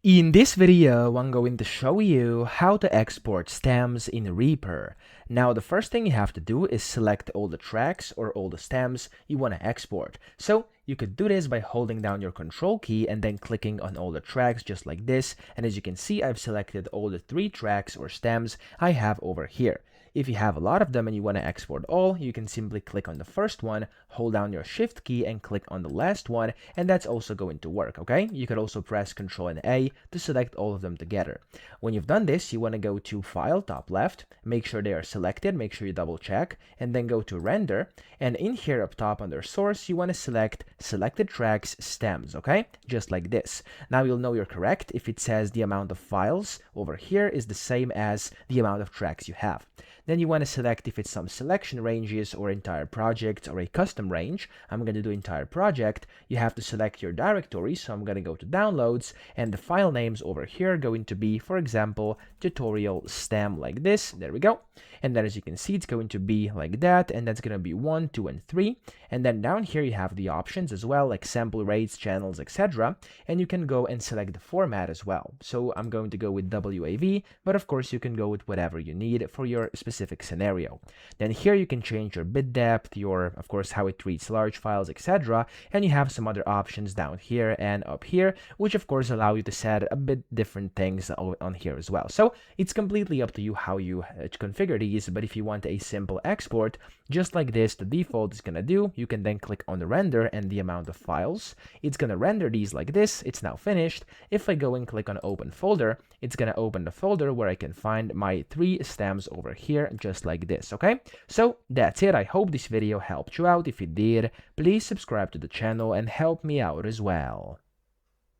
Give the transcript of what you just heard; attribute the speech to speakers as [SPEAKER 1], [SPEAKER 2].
[SPEAKER 1] In this video, I'm going to show you how to export stems in Reaper. Now, the first thing you have to do is select all the tracks or all the stems you want to export. So you could do this by holding down your control key and then clicking on all the tracks just like this. And as you can see, I've selected all the 3 tracks or stems I have over here. If you have a lot of them and you want to export all, you can simply click on the first one, hold down your shift key and click on the last one, and that's also going to work, okay? You could also press Ctrl and A to select all of them together. When you've done this, you want to go to File, top left, make sure they are selected, make sure you double check, and then go to Render, and in here up top under Source, you want to select Selected Tracks Stems, okay? Just like this. Now you'll know you're correct if it says the amount of files over here is the same as the amount of tracks you have. Then you want to select if it's some selection ranges or entire project or a custom range. I'm going to do entire project. You have to select your directory, so I'm going to go to downloads, and the file names over here are going to be, for example, tutorial stem like this. There we go. And then as you can see, it's going to be like that, and that's going to be 1, 2, and 3. And then down here you have the options as well, like sample rates, channels, etc. And you can go and select the format as well. So I'm going to go with WAV, but of course you can go with whatever you need for your specific scenario. Then here you can change your bit depth, your, of course, how it treats large files, etc. And you have some other options down here and up here, which of course allow you to set a bit different things on here as well. So it's completely up to you how you configure these, but if you want a simple export, just like this, the default is going to do, you can then click on the render and the amount of files. It's going to render these like this. It's now finished. If I go and click on open folder, it's going to open the folder where I can find my 3 stems over here, just like this, okay? So that's it. I hope this video helped you out. If it did, please subscribe to the channel and help me out as well.